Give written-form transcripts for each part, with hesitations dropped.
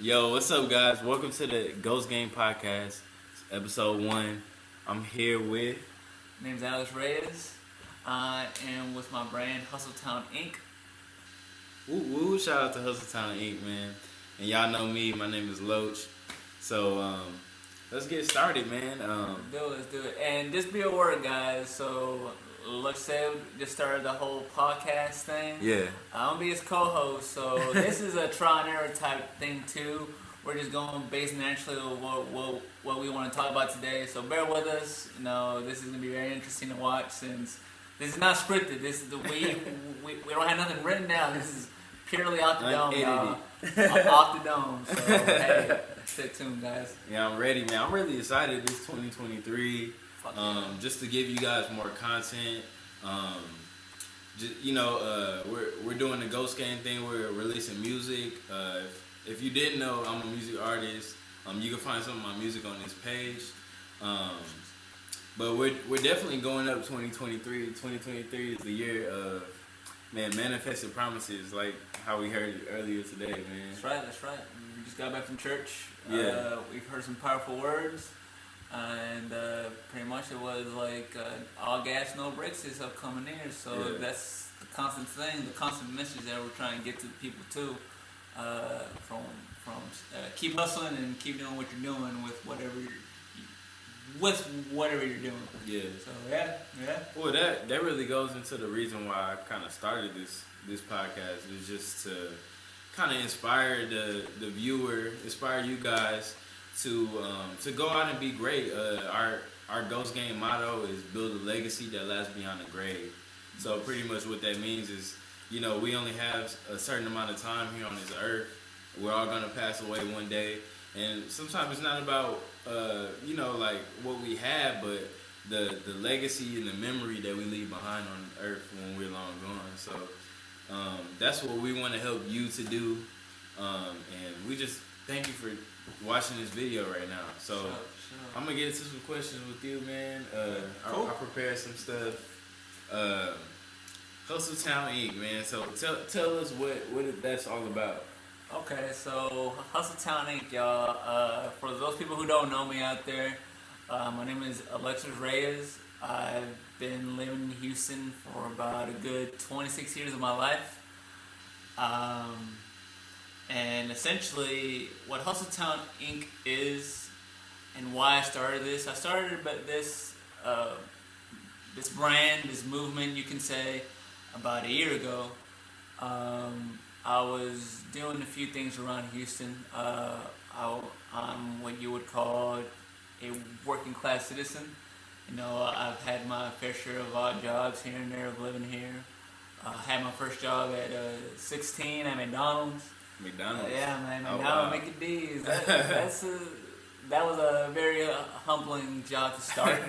Yo, what's up, guys? Welcome to the Ghost Game Podcast, episode 1. I'm here with. Name's Alex Reyes. I am with my brand Hustle Town Inc. Woo, shout out to Hustle Town Inc., man. And y'all know me, my name is Loach. So, let's get started, man. Let's do it. And just be aware, guys. So, Loach said just started the whole podcast thing. Yeah. I'm gonna be his co-host. So this is a trial and error type thing too. We're just going based naturally on what we want to talk about today. So bear with us. You know, this is gonna be very interesting to watch since this is not scripted. This is the we don't have nothing written down. This is purely off the dome, y'all. Off the dome. So hey, stay tuned, guys. Yeah, I'm ready, man. I'm really excited. This 2023. Just to give you guys more content. We're doing the Ghost Game thing. We're releasing music. If you didn't know, I'm a music artist. You can find some of my music on this page. But we're definitely going up 2023. 2023 is the year of manifested promises, like how we heard it earlier today, man. That's right. We just got back from church. Yeah. We've heard some powerful words. And pretty much it was like all gas, no brakes this upcoming year. So yeah. That's the constant thing, the constant message that we're trying to get to the people too. From keep hustling and keep doing what you're doing with whatever you're doing. Yeah. So yeah. Well, that really goes into the reason why I kind of started this podcast. Is just to kind of inspire the viewer, inspire you guys to go out and be great. Our Ghost Game motto is build a legacy that lasts beyond the grave. So pretty much what that means is, we only have a certain amount of time here on this earth. We're all gonna pass away one day, and sometimes it's not about like what we have, but the legacy and the memory that we leave behind on earth when we're long gone. So that's what we want to help you to do, and we just thank you for watching this video right now. So sure. I'm gonna get into some questions with you, man. Cool. I prepared some stuff. Hustle Town Inc., man. So tell us what that's all about. Okay, so Hustle Town Inc., y'all. For those people who don't know me out there, my name is Alexis Reyes. I've been living in Houston for about a good 26 years of my life. And essentially, what Hustle Town Inc. is, and why I started this. I started this brand, this movement, you can say, about a year ago. I was doing a few things around Houston. I'm what you would call a working class citizen. I've had my fair share of odd jobs here and there of living here. I had my first job at 16 at McDonald's. Yeah, man. McDonald's, Mickey D's. That was a very humbling job to start.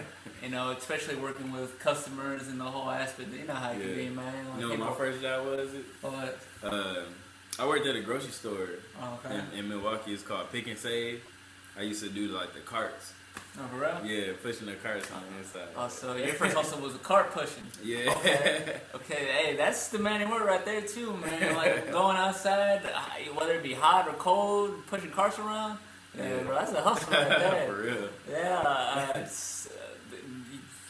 Especially working with customers and the whole aspect. You know how it can be, man. Like what my first job was? What? I worked at a grocery store in Milwaukee. It's called Pick and Save. I used to do like the carts. Oh, for real? Yeah, pushing the carts on the inside. Oh, so your first hustle was a cart pushing. Yeah. Okay, hey, that's demanding work right there too, man. Like going outside, whether it be hot or cold, pushing carts around. Yeah, bro, that's a hustle right there. For real. Yeah,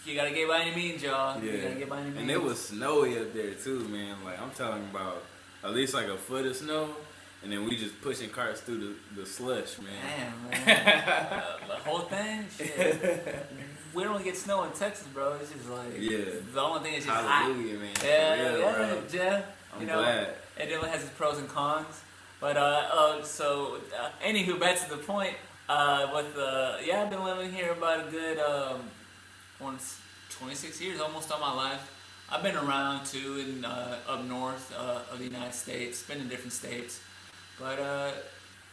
you gotta get by any means, y'all. Yeah. You gotta get by any means. And it was snowy up there too, man. Like I'm talking about at least like a foot of snow. And then we just pushing carts through the slush, man. Damn, man. The whole thing? Shit. We don't get snow in Texas, bro. It's just like, the only thing is just hallelujah, hot. Man. Yeah, bro. Yeah. I'm glad. It definitely has its pros and cons. But, anywho, back to the point. I've been living here about a good 26 years, almost all my life. I've been around, too, in up north of the United States, been in different states. But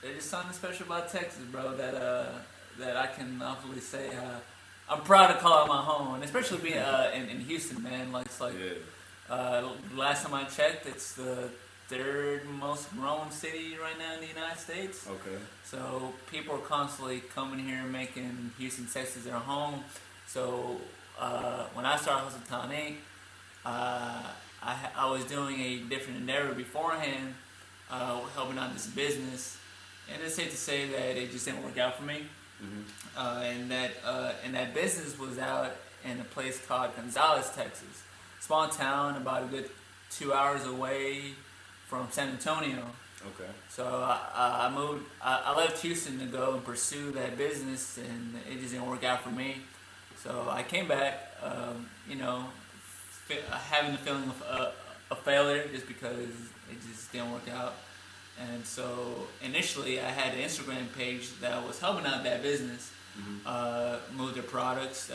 there's just something special about Texas, bro, that I can honestly say I'm proud to call it my home, and especially being in Houston, man. Last time I checked, it's the third most grown city right now in the United States. Okay. So people are constantly coming here, making Houston, Texas their home. So when I started Hustle Town Inc., I was doing a different endeavor beforehand, helping out this business, And it's safe to say that it just didn't work out for me. And that business was out in a place called Gonzales, Texas, small town about a good 2 hours away from San Antonio. Okay. So I moved. I left Houston to go and pursue that business, and it just didn't work out for me. So I came back, having the feeling of a failure just because it just didn't work out. And so initially, I had an Instagram page that was helping out that business, move their products,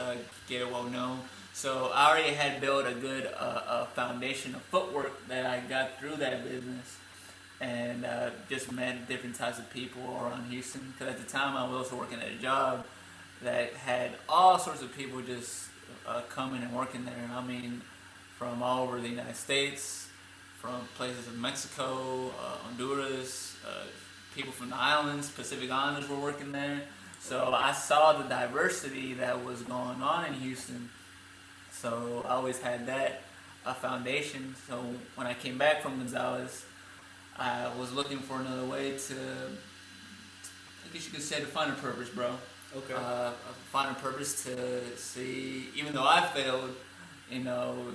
get it well known. So I already had built a good foundation of footwork that I got through that business, and just met different types of people around Houston. Because at the time, I was also working at a job that had all sorts of people just coming and working there. I mean, from all over the United States, from places in Mexico, Honduras, people from the islands, Pacific Islanders were working there. So I saw the diversity that was going on in Houston. So I always had that foundation. So when I came back from Gonzales, I was looking for another way to, I guess you could say, to find a purpose, bro. Okay. Find a purpose to see, even though I failed,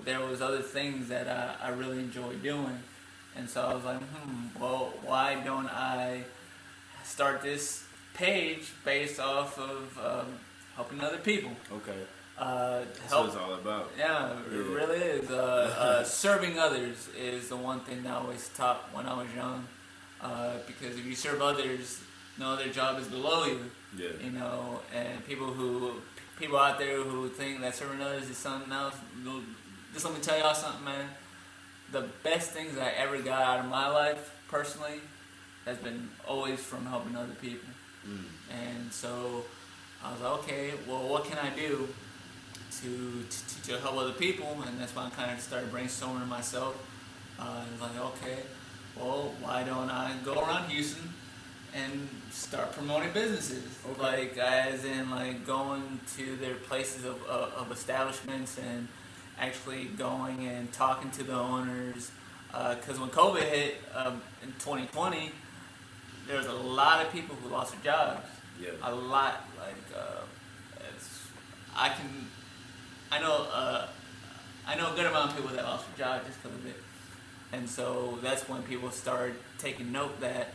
there was other things that I really enjoyed doing. And so I was like, well, why don't I start this page based off of helping other people? Okay. That's Help. what it's all about. Yeah, it really is. Serving others is the one thing that I always taught when I was young. Because if you serve others, their job is below you. Yeah. And people out there who think that serving others is something else. Just let me tell y'all something, man. The best things I ever got out of my life, personally, has been always from helping other people. And so I was like, okay, well, what can I do to help other people? And that's when I kind of started brainstorming myself. I was like, okay, well, why don't I go around Houston and start promoting businesses? Okay. Like, as in, like, going to their places of establishments and actually going and talking to the owners. Because when COVID hit in 2020, there was a lot of people who lost their jobs. Yeah. A lot. Like, I know a good amount of people that lost their job just because of it. And so that's when people started taking note that,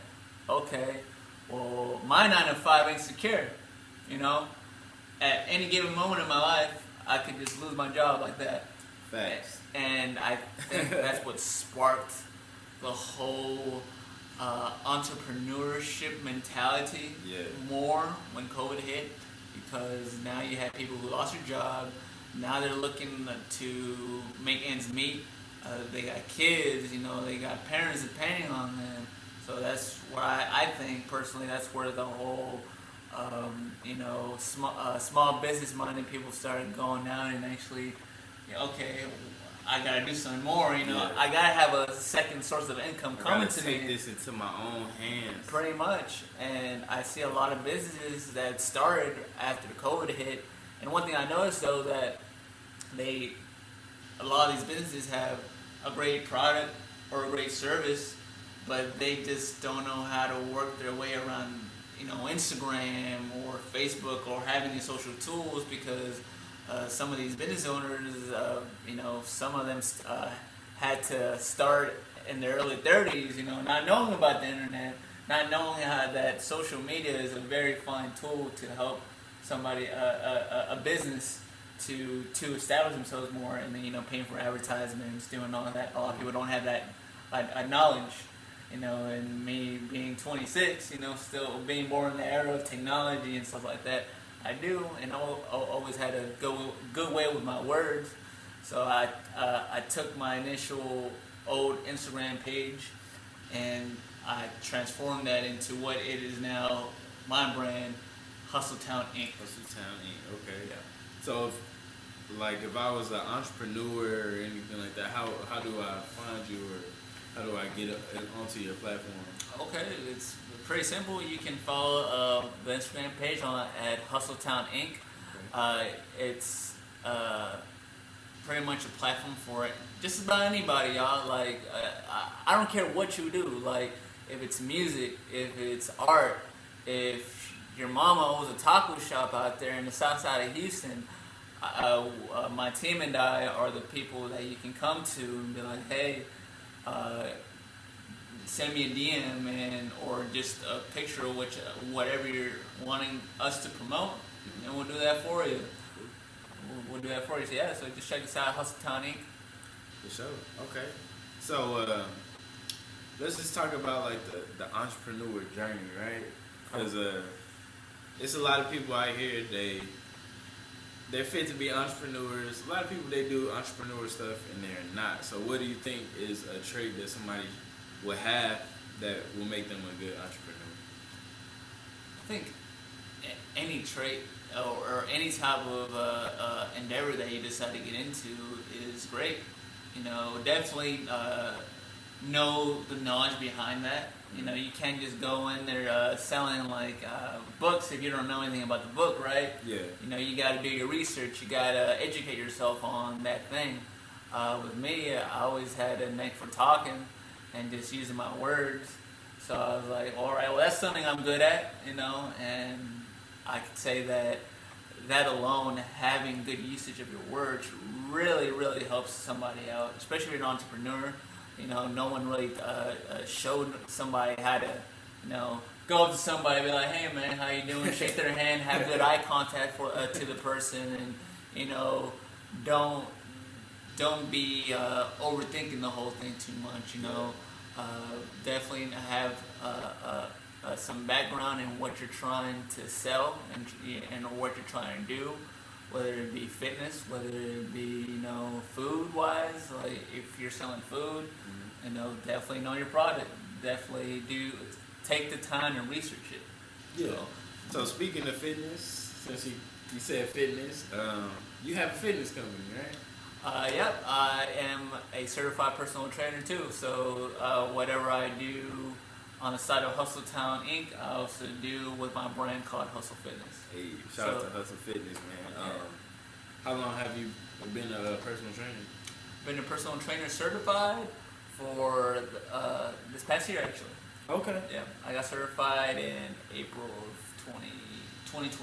okay, well, my 9 to 5 ain't secure. At any given moment in my life, I could just lose my job like that. Facts. And I think that's what sparked the whole entrepreneurship mentality more when COVID hit, because now you have people who lost their job. Now they're looking to make ends meet. They got kids, they got parents depending on them. So that's where I think personally that's where the whole small business minded people started going down and actually, okay, I gotta do something more. I gotta have a second source of income coming to me. Take this into my own hands. Pretty much, and I see a lot of businesses that started after the COVID hit. And one thing I noticed though that a lot of these businesses have a great product or a great service, but they just don't know how to work their way around, Instagram or Facebook or having these social tools, because some of these business owners, some of them had to start in their early 30s, not knowing about the internet, not knowing how that social media is a very fine tool to help somebody, a business to establish themselves more, and then paying for advertisements, doing all of that. A lot of people don't have that knowledge, and me being 26, still being born in the era of technology and stuff like that, I do, and I always had a good way with my words. So I took my initial old Instagram page and I transformed that into what it is now, my brand, Hustletown Inc. Hustletown Inc. Okay. Yeah. So, if I was an entrepreneur or anything like that, how do I find you, or how do I get onto your platform? Okay, it's pretty simple. You can follow the Instagram page at Hustletown Inc. Okay. It's pretty much a platform for just about anybody, y'all. I don't care what you do. if it's music, if it's art, if your mama owns a taco shop out there in the south side of Houston, my team and I are the people that you can come to and be like, hey, uh, send me a DM or just a picture of whatever you're wanting us to promote, and we'll do that for you. We'll do that for you. So yeah, so just check us out, Hustle Town Inc. For sure. Okay. So let's just talk about like the entrepreneur journey, right? Because it's a lot of people out here they're fit to be entrepreneurs. A lot of people they do entrepreneur stuff and they're not. So what do you think is a trait that somebody will have that will make them a good entrepreneur? I think any trait or any type of endeavor that you decide to get into is great. Definitely know the knowledge behind that. You can't just go in there selling like books if you don't know anything about the book, right? Yeah. You got to do your research. You got to educate yourself on that thing. With me, I always had a knack for talking and just using my words. So I was like, all right, well, that's something I'm good at, and I could say that alone, having good usage of your words really, really helps somebody out, especially if you're an entrepreneur. No one really showed somebody how to, go up to somebody and be like, hey man, how you doing? Shake their hand, have good eye contact to the person, and don't be overthinking the whole thing too much. Definitely have some background in what you're trying to sell and what you're trying to do, whether it be fitness, whether it be food wise. Like if you're selling food, definitely know your product. Definitely do take the time to research it. Yeah. So speaking of fitness, since you said fitness, you have a fitness company, right? Yep, I am a certified personal trainer too. So whatever I do on the side of Hustle Town Inc., I also do with my brand called Hustle Fitness. Hey, shout out to Hustle Fitness, man. How long have you been a personal trainer? Been a personal trainer certified for this past year, actually. Okay. Yeah, I got certified in April of 2021.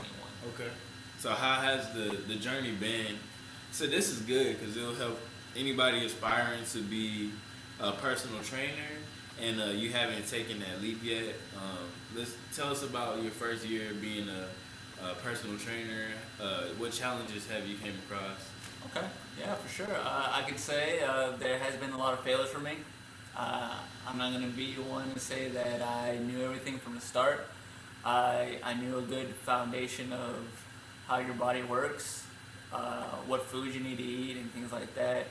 Okay. So how has the journey been? So this is good because it'll help anybody aspiring to be a personal trainer, and you haven't taken that leap yet. Let's tell us about your first year being a personal trainer. What challenges have you came across? Okay, yeah, for sure. I can say there has been a lot of failures for me. I'm not going to be one to say that I knew everything from the start. I knew a good foundation of how your body works, what foods you need to eat, and things like that.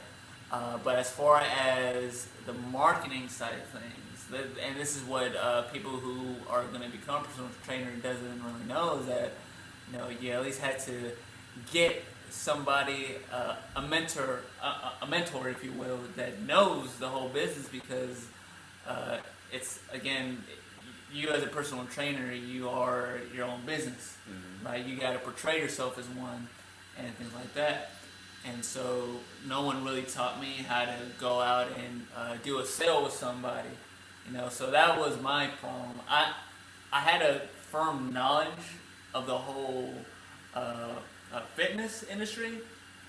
But as far as the marketing side of things, and this is what people who are going to become a personal trainer doesn't really know, is that you at least had to get somebody, a mentor, if you will, that knows the whole business, because it's, again, you as a personal trainer, you are your own business, right? You got to portray yourself as one and things like that. And so no one really taught me how to go out and do a sale with somebody, so that was my problem. I had a firm knowledge of the whole fitness industry,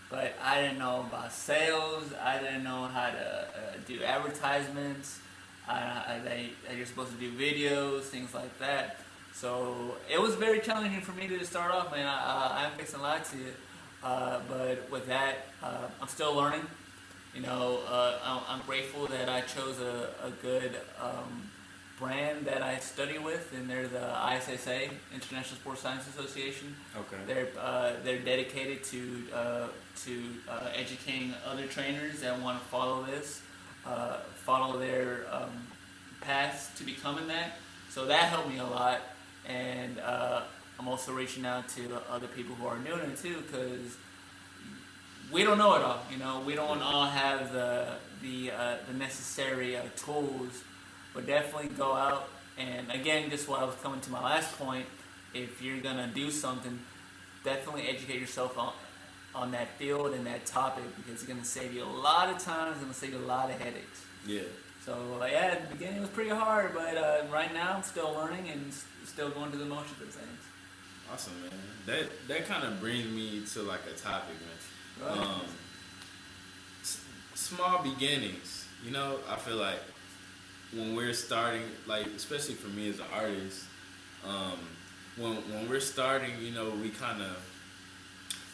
but I didn't know about sales. I didn't know how to do advertisements. That you're supposed to do videos, things like that. So it was very challenging for me to start off, man. I'm fixing to lie to you. But with that, I'm still learning. I'm grateful that I chose a good brand that I study with, and they're the ISSA, International Sports Science Association. Okay. They're dedicated to educating other trainers that want to follow this, follow their paths to becoming that. So that helped me a lot, and I'm also reaching out to other people who are new to it too, because we don't know it all. We don't all have the necessary tools, but definitely go out. And again, just what I was coming to my last point, if you're gonna do something, definitely educate yourself on that field and that topic, because it's gonna save you a lot of time. It's gonna save you a lot of headaches. Yeah. So yeah, at the beginning it was pretty hard, but right now I'm still learning and still going through the motions of things. Awesome, man. That kind of brings me to like a topic, man. Right. Small beginnings. You know, I feel like when we're starting, like especially for me as an artist, um, when we're starting, you know, we kind of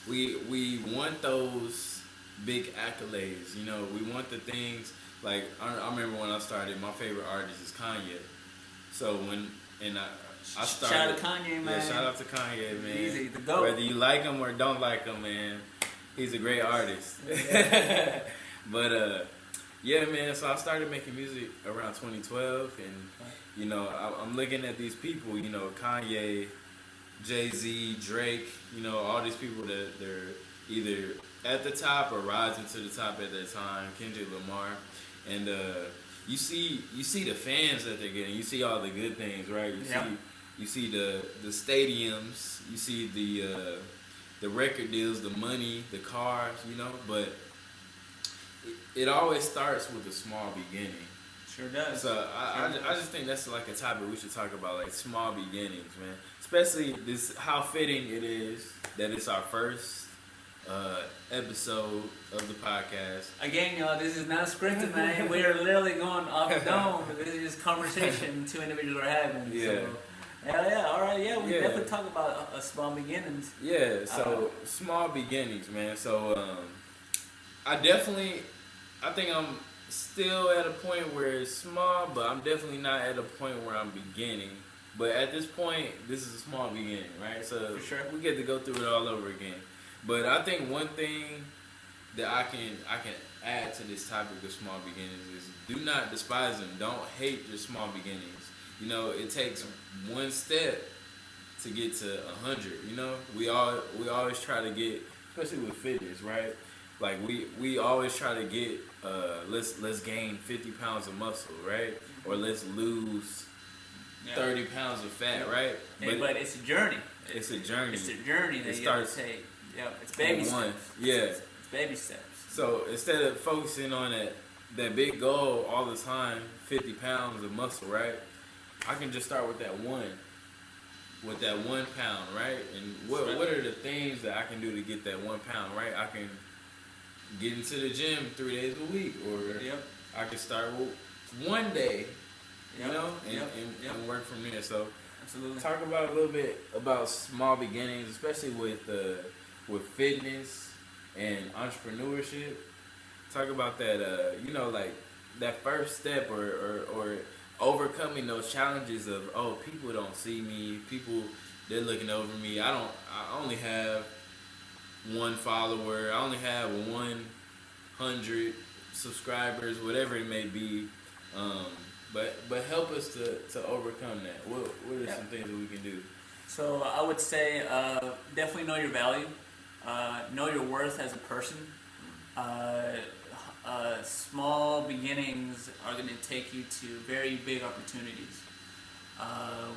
we want those big accolades. You know, we want the things like I remember when I started. My favorite artist is Kanye. So I started. Shout out to Kanye, man. Yeah, shout out to Kanye, man. Easy, the GOAT. Whether you like him or don't like him, man, he's a great artist. But yeah, man. So I started making music around 2012, and you know, I'm looking at these people. You know, Kanye, Jay-Z, Drake. You know, all these people that they're either at the top or rising to the top at that time. Kendrick Lamar, and you see the fans that they're getting. You see all the good things, right? You see the stadiums. You see the record deals, the money, the cars. You know, but it always starts with a small beginning. Sure does. So I just think that's like a topic we should talk about, like small beginnings, man. Especially this, how fitting it is that it's our first episode of the podcast. Again, y'all, this is not scripted, man. We are literally going off the dome. This is just conversation two individuals are having. Yeah. So, yeah, all right, yeah, we definitely talk about small beginnings. Yeah, so small beginnings, man. So I think I'm still at a point where it's small, but I'm definitely not at a point where I'm beginning. But at this point, this is a small beginning, right? So for sure, we get to go through it all over again. But I think one thing that I can add to this topic of small beginnings is do not despise them. Don't hate your small beginnings. You know, it takes one step to get to 100. You know, we always try to get, especially with fitness, right? Like we always try to get let's gain 50 pounds of muscle, right? Or let's lose 30 pounds of fat, right? But it's a journey. It's a journey. It's a journey that you have to take. Yeah, it's baby steps. Yeah. It's baby steps. So instead of focusing on that big goal all the time, 50 pounds of muscle, right? I can just start with that 1 pound, right? And what are the things that I can do to get that 1 pound, right? I can get into the gym 3 days a week, or I can start with 1 day, you know, and work from there. So absolutely, talk about a little bit about small beginnings, especially with fitness and entrepreneurship. Talk about that, you know, like that first step or overcoming those challenges of, oh, people don't see me, they're looking over me. I only have 1 follower, I only have 100 subscribers, whatever it may be. But help us to overcome that. What are some things that we can do? So I would say definitely know your value, know your worth as a person. Small beginnings are going to take you to very big opportunities.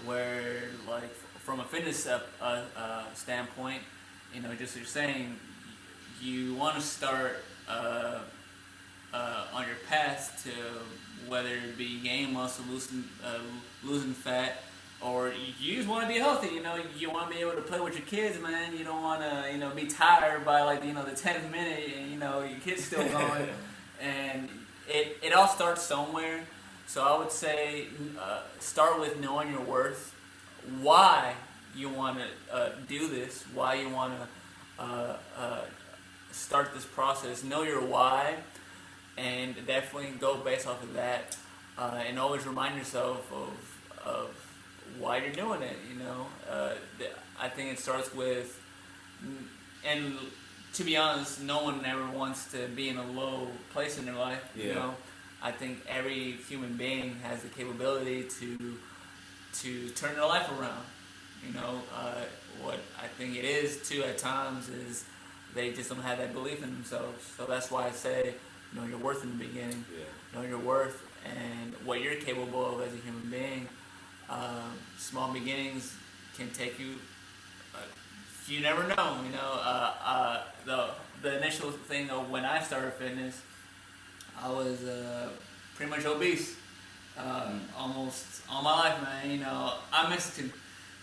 Where, like, from a fitness standpoint, you know, just as you're saying, you want to start on your path to whether it be gain muscle, losing fat, or you just want to be healthy. You know, you want to be able to play with your kids, man. You don't want to, you know, be tired by, like, you know, the 10th minute and, you know, your kid's still going. And it all starts somewhere. So I would say start with knowing your worth, why you want to do this, why you want to start this process. Know your why, and definitely go based off of that, and always remind yourself of why you're doing it. You know, I think it starts with, and to be honest, no one ever wants to be in a low place in their life. Yeah. You know, I think every human being has the capability to turn their life around. You know, what I think it is too at times is they just don't have that belief in themselves. So that's why I say, know your worth in the beginning. Yeah. Know your worth and what you're capable of as a human being. Small beginnings can take you. You never know. You know, the initial thing of when I started fitness, I was pretty much obese. Almost all my life, man. You know, I'm Mexican.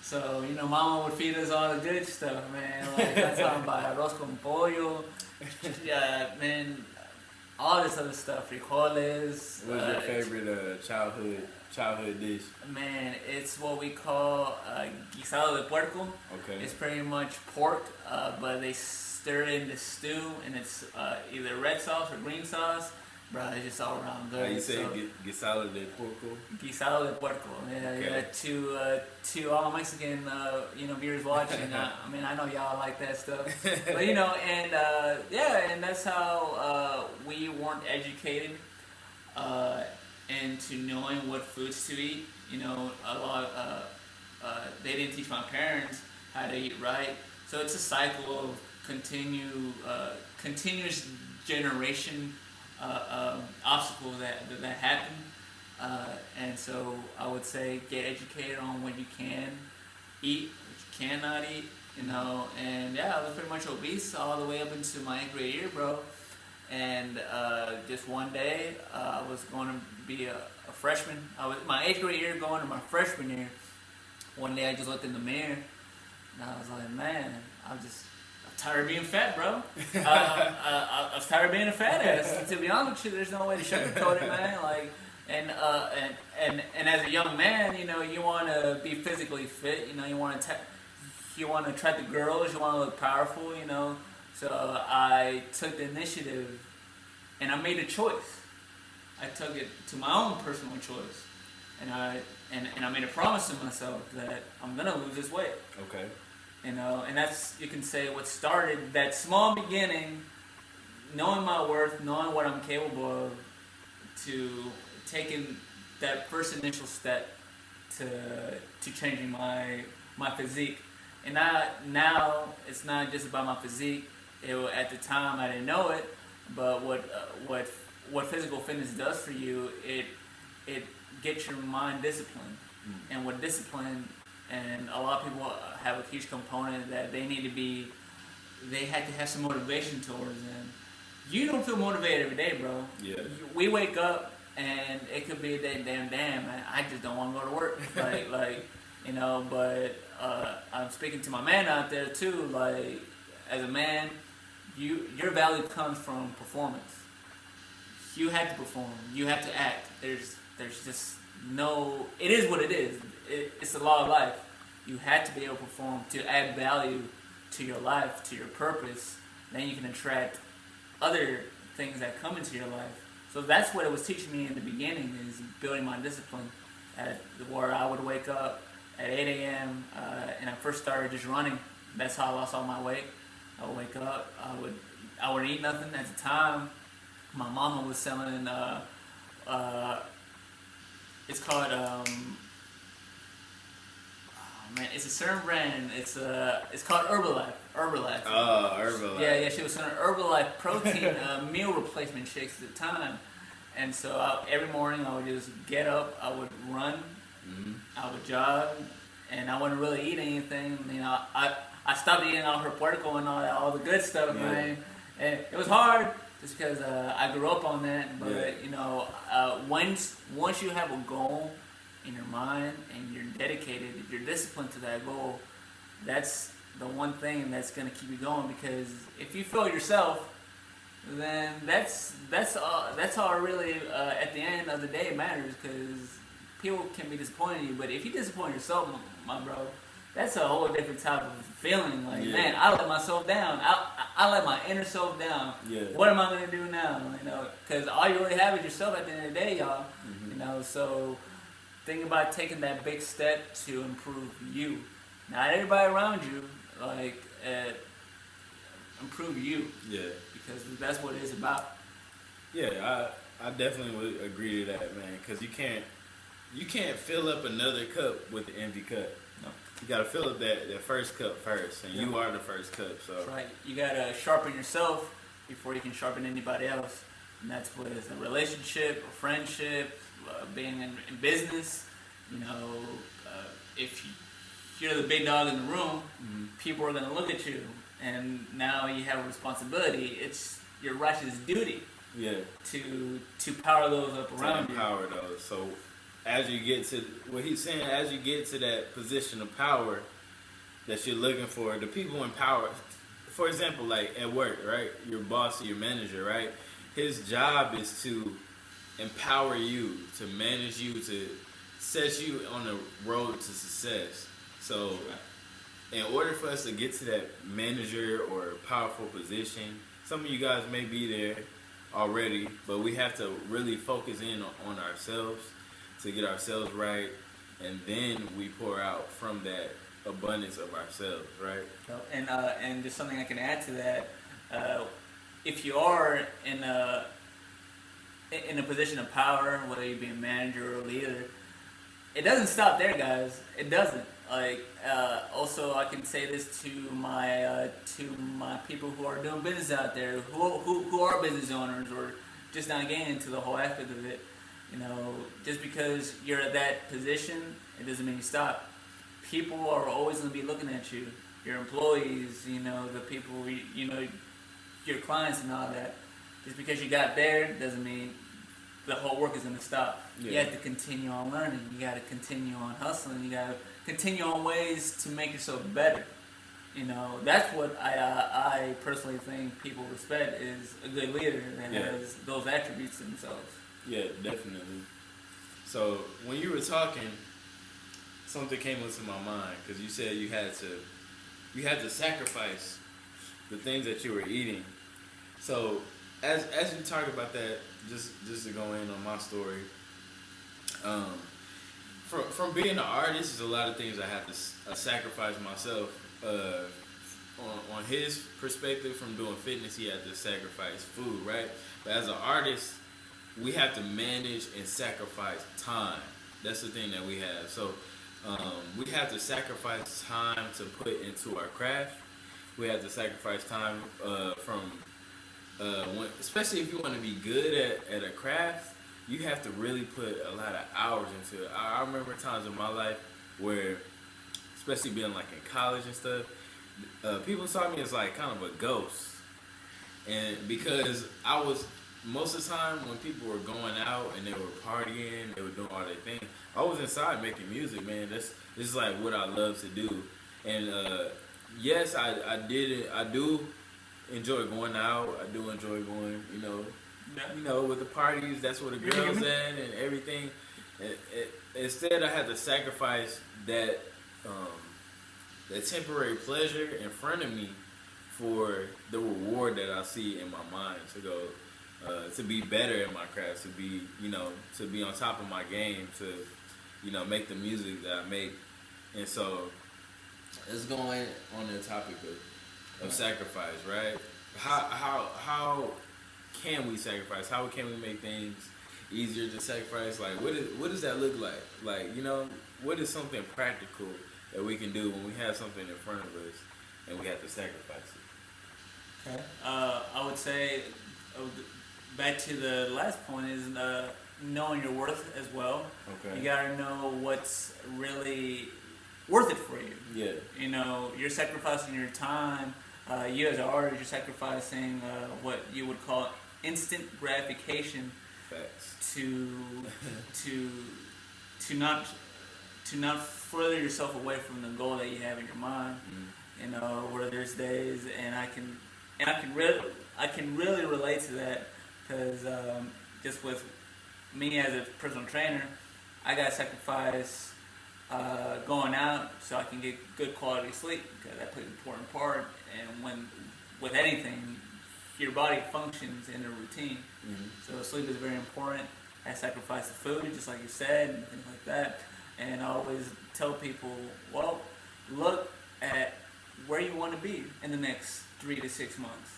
So, you know, mama would feed us all the good stuff, man. Like, that's talking about arroz con pollo. Yeah, man. All this other stuff, frijoles. What's your favorite childhood dish? Man, it's what we call guisado de puerco. Okay. It's pretty much pork, but they stir it in the stew, and it's either red sauce or green sauce. Bro, it's just all around good. How you say guisado de puerco? Guisado de puerco. Yeah, Okay. Yeah. To all Mexican, viewers watching. I mean, I know y'all like that stuff, but you know, and and that's how we weren't educated into knowing what foods to eat. You know, a lot. They didn't teach my parents how to eat right, so it's a cycle of continuous generation. Obstacle that happen, and so I would say get educated on what you can eat, what you cannot eat, you know. And yeah, I was pretty much obese all the way up into my 8th grade year, bro. And just one day, I was going to be a freshman. I was my 8th grade year going to my freshman year. One day, I just looked in the mirror, and I was like, man, I'm tired of being fat, bro. I was tired of being a fat ass. To be honest with you, there's no way to sugarcoat it, man. Like, and as a young man, you know, you want to be physically fit. You know, you want to attract the girls. You want to look powerful. You know, so I took the initiative, and I made a choice. I took it to my own personal choice, and I made a promise to myself that I'm gonna lose this weight. Okay. You know, and that's, you can say, what started that small beginning, knowing my worth, knowing what I'm capable of, to taking that first initial step to changing my physique. And now it's not just about my physique. At the time I didn't know it, but what physical fitness does for you, it gets your mind disciplined, and with discipline. And a lot of people have a huge component that they had to have some motivation towards them. You don't feel motivated every day, bro. Yeah. We wake up and it could be a day, damn, man, I just don't want to go to work. like, you know, but I'm speaking to my man out there too. Like, as a man, your value comes from performance. You have to perform. You have to act. There's just no, it is what it is. It's the law of life. You have to be able to perform to add value to your life, to your purpose. Then you can attract other things that come into your life. So that's what it was teaching me in the beginning, is building my discipline. Where I would wake up at 8 a.m. And I first started just running. That's how I lost all my weight. I would wake up. I would eat nothing at the time. My mama was selling. It's called, it's a certain brand. It's called Herbalife. Oh, Herbalife. Yeah, she was selling Herbalife protein meal replacement shakes at the time. And so every morning I would just get up, I would run, I would jog, and I wouldn't really eat anything. You know, I stopped eating all her puerco and all the good stuff, man. And it was hard. Just because I grew up on that, but you know, once you have a goal in your mind and you're dedicated, you're disciplined to that goal, that's the one thing that's gonna keep you going. Because if you fail yourself, then that's all really at the end of the day matters. Because people can be disappointed in you, but if you disappoint yourself, my bro, that's a whole different type of feeling. Like, man, I let myself down. I let my inner self down. Yeah. What am I gonna do now? You know, because all you really have is yourself at the end of the day, y'all. You know, so think about taking that big step to improve you. Not everybody around you, like improve you. Yeah. Because that's what it's about. Yeah, I definitely would agree to that, man. Because you can't fill up another cup with the empty cup. No. You gotta fill up that first cup first, and you are the first cup. So that's right. You gotta sharpen yourself before you can sharpen anybody else, and that's what is a relationship, a friendship, being in business. You know, if you're the big dog in the room, people are gonna look at you, and now you have a responsibility. It's your righteous duty Yeah. To power those up around To you. empower those. So as you get to what he's saying, as you get to that position of power that you're looking for, the people in power, for example, like at work, right? Your boss or your manager, right? His job is to empower you, to manage you, to set you on the road to success. So in order for us to get to that manager or powerful position, some of you guys may be there already, but we have to really focus in on ourselves to get ourselves right, and then we pour out from that abundance of ourselves, right? And just something I can add to that, if you are in a position of power, whether you be a manager or a leader, it doesn't stop there, guys. It doesn't. Like, also, I can say this to my people who are doing business out there, who are business owners or just not getting into the whole aspect of it. You know, just because you're at that position, it doesn't mean you stop. People are always going to be looking at you. Your employees, you know, the people, you know, your clients and all that. Just because you got there doesn't mean the whole work is going to stop. Yeah. You have to continue on learning. You got to continue on hustling. You got to continue on ways to make yourself better. You know, that's what I personally think people respect is a good leader that has those attributes themselves. Yeah, definitely. So when you were talking, something came into my mind because you said you had to sacrifice the things that you were eating. So as you talk about that, just to go in on my story, from being an artist, there's a lot of things I have to sacrifice myself. On his perspective, from doing fitness, he had to sacrifice food, right? But as an artist, we have to manage and sacrifice time. That's the thing that we have. So we have to sacrifice time to put into our craft. We have to sacrifice time especially if you want to be good at a craft, you have to really put a lot of hours into it. I remember times in my life where, especially being like in college and stuff, people saw me as like kind of a ghost. And because I was, most of the time when people were going out and they were partying, they were doing all their thing, I was inside making music, man. This is like what I love to do. And yes, I do enjoy going out. I do enjoy going, you know, with the parties. That's where the girls at and everything. Instead, I had to sacrifice that temporary pleasure in front of me for the reward that I see in my mind to go to be better at my craft, to be on top of my game, to make the music that I make. And so let's go on the topic of sacrifice, right? How can we sacrifice? How can we make things easier to sacrifice? Like, what does that look like? Like, what is something practical that we can do when we have something in front of us and we have to sacrifice it? Okay. I would say, back to the last point, is knowing your worth as well. Okay. You gotta know what's really worth it for you. Yeah. You're sacrificing your time. You as an artist, you're sacrificing what you would call instant gratification. Facts. To not further yourself away from the goal that you have in your mind. Mm-hmm. Where there's days, and I can really relate to that because just with me as a personal trainer, I gotta sacrifice going out so I can get good quality sleep because that plays an important part. And with anything, your body functions in a routine. Mm-hmm. So sleep is very important. I sacrifice the food, just like you said, and things like that. And I always tell people, well, look at where you want to be in the next 3 to 6 months.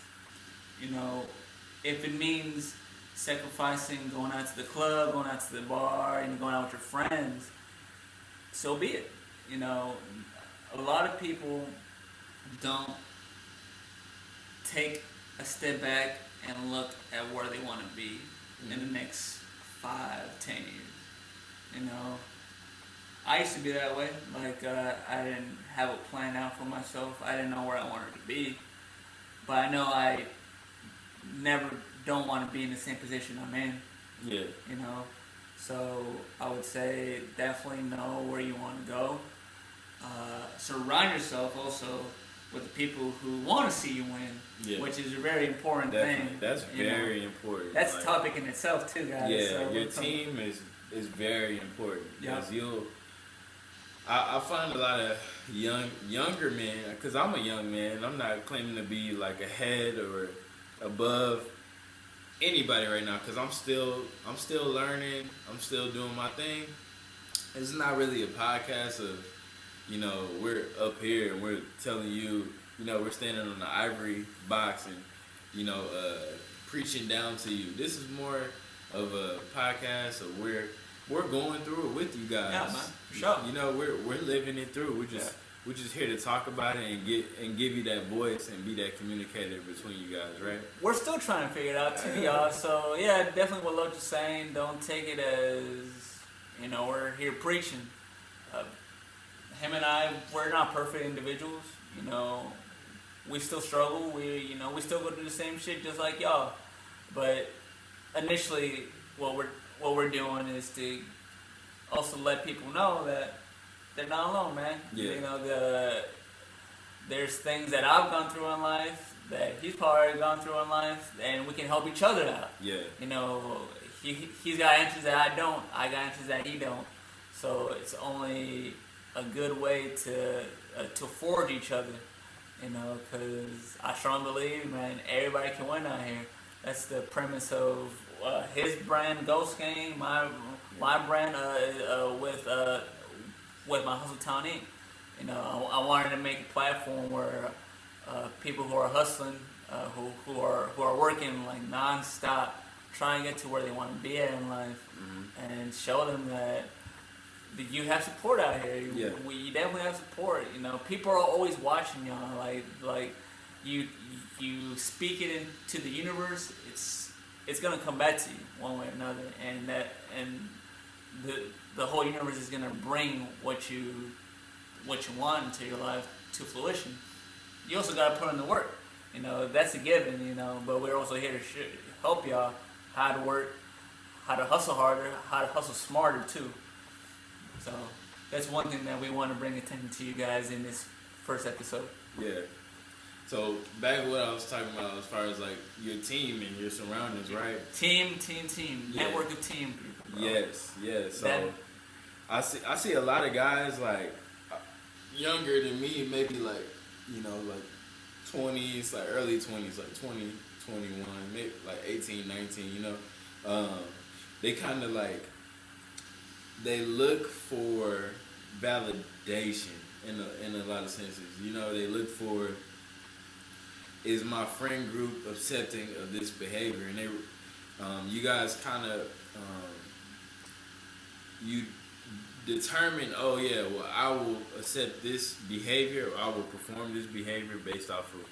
If it means sacrificing going out to the club, going out to the bar, and going out with your friends, so be it. A lot of people don't take a step back and look at where they want to be in the next 5, 10 years. I used to be that way. Like, I didn't have a plan out for myself. I didn't know where I wanted to be. But I know I never don't want to be in the same position I'm in. Yeah. You know, so I would say definitely know where you want to go. Surround yourself also with the people who want to see you win, Yeah. which is a very important Definitely. thing. That's very important. That's like, a topic in itself too, guys. Yeah, so your team is very important Yeah. because I find a lot of younger men, because I'm a young man. I'm not claiming to be like ahead or above anybody right now because I'm still learning. I'm still doing my thing. It's not really a podcast of, we're up here and we're telling you, we're standing on the ivory box and, preaching down to you. This is more of a podcast of we're going through it with you guys. Yeah, man, for sure. We're living it through. We're just here to talk about it and give you that voice and be that communicator between you guys, right? We're still trying to figure it out too, y'all. So yeah, definitely what Loach is saying. Don't take it as we're here preaching. Him and I, we're not perfect individuals. We still struggle. We still go through the same shit just like y'all. But initially, what we're doing is to also let people know that they're not alone, man. Yeah. There's things that I've gone through in life that he's probably gone through in life, and we can help each other out. Yeah. He's got answers that I don't. I got answers that he don't. So it's only a good way to forge each other. Because I strongly believe, man, everybody can win out here. That's the premise of his brand, Ghost Game, my brand with my Hustle Town Inc. I wanted to make a platform where people who are hustling, who are working like nonstop, trying to get to where they want to be at in life, and show them that you have support out here. You definitely have support. People are always watching y'all. Like you speak it into the universe. It's gonna come back to you one way or another, and the whole universe is gonna bring what you want into your life to fruition. You also gotta put in the work. That's a given. But we're also here to help y'all how to work, how to hustle harder, how to hustle smarter too. So that's one thing that we want to bring attention to you guys in this first episode. Yeah. So back to what I was talking about as far as like your team and your surroundings, right? Team. Yeah. Network of team people. Bro. Yes. So I see a lot of guys like younger than me, maybe like like 20s, like early 20s, like 20, 21, maybe like 18, 19. They kind of like. They look for validation in a lot of senses. They look for, is my friend group accepting of this behavior? And you guys kind of, you determine, oh yeah, well I will accept this behavior, or I will perform this behavior based off of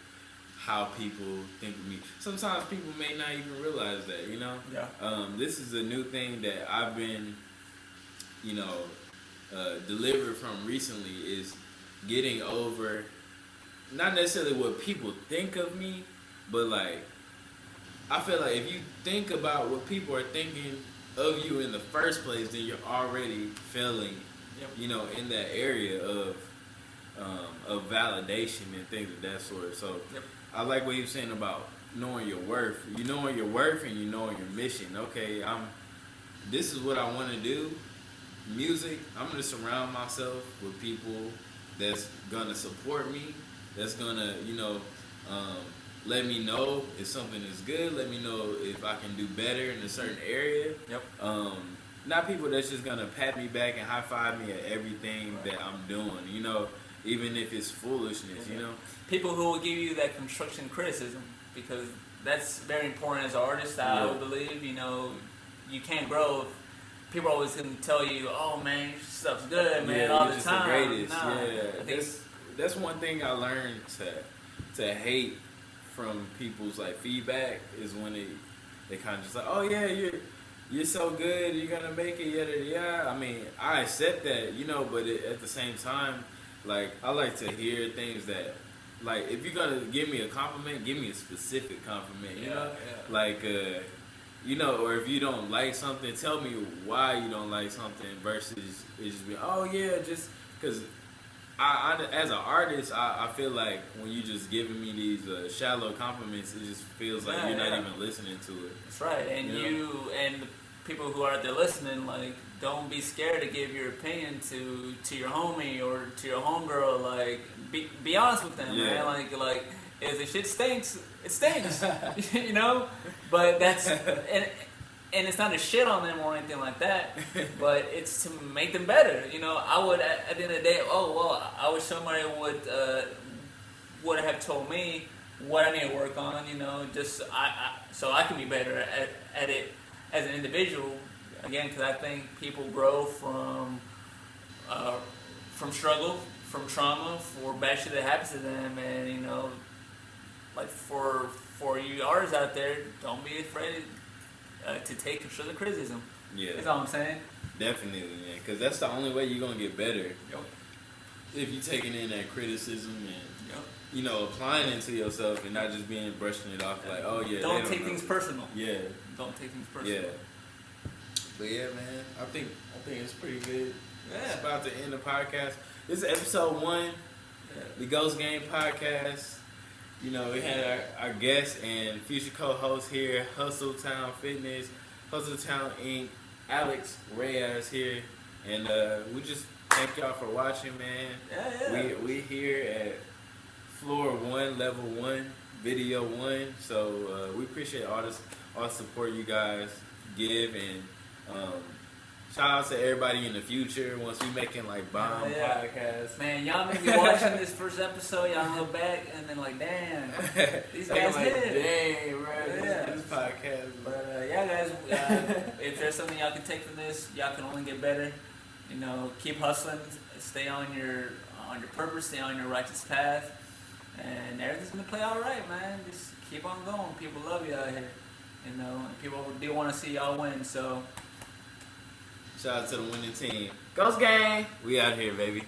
how people think of me. Sometimes people may not even realize that, Yeah. This is a new thing that I've been delivered from recently, is getting over not necessarily what people think of me, but like I feel like if you think about what people are thinking of you in the first place, then you're already failing, in that area of validation and things of that sort. So I like what you're saying about knowing your worth. You knowing your worth and you knowing your mission. Okay, this is what I want to do. Music, I'm gonna surround myself with people that's gonna support me, that's gonna, let me know if something is good, let me know if I can do better in a certain area. Not people that's just gonna pat me back and high five me at everything that I'm doing, even if it's foolishness, People who will give you that construction criticism, because that's very important as an artist. I would believe, you can't grow if people are always going to tell you, oh man, your stuff's good, man, all the just time. The greatest. Nah, that's one thing I learned to hate from people's like feedback, is when they kind of just like, oh yeah, you're so good, you're gonna make it, yada yada. I mean, I accept that, but at the same time, like I like to hear things that like if you're gonna give me a compliment, give me a specific compliment. You know, yeah. like you know, or if you don't like something, tell me why you don't like something versus it just be, oh yeah, just because. I, as an artist, I feel like when you just giving me these shallow compliments, it just feels like you're not even listening to it. That's right, and you and the people who are out there listening, like, don't be scared to give your opinion to your homie or to your homegirl. Like, be honest with them, man. Like if the shit stinks, it stinks, you know. But that's and it's not a shit on them or anything like that, but it's to make them better. You know, I would at the end of the day, oh well, I wish somebody would have told me what I need to work on. You know, just so I can be better at it as an individual. Again, because I think people grow from struggle, from trauma, for bad shit that happens to them, and you know, like for you artists out there, don't be afraid to take constructive criticism. Yeah, that's all I'm saying. Definitely, man, because that's the only way you're gonna get better. Yep. If you're taking in that criticism and yep. you know, applying it to yourself and not just being brushing it off like, oh yeah. Don't take things personal. Yeah. Don't take things personal. Yeah. But yeah, man, I think it's pretty good. Yeah. It's about to end the podcast. This is episode 1, the Ghost Game podcast. You know, we had our guest and future co-host here, Hustle Town Fitness, Hustle Town Inc., Alex Reyes here. And we just thank y'all for watching, man. Yeah. We here at floor 1, level 1, video 1. So we appreciate all the support you guys give, and shout out to everybody in the future once we making like bomb podcasts. Man, y'all may be watching this first episode, y'all look back and then like, damn, these guys like, did it. Dang, right? This podcast. But yeah, guys, if there's something y'all can take from this, y'all can only get better. You know, keep hustling, stay on your purpose, stay on your righteous path, and everything's gonna play out right, man. Just keep on going. People love you out here. You know, and people do want to see y'all win, so. Shout out to the winning team. Ghost Gang! We out here, baby.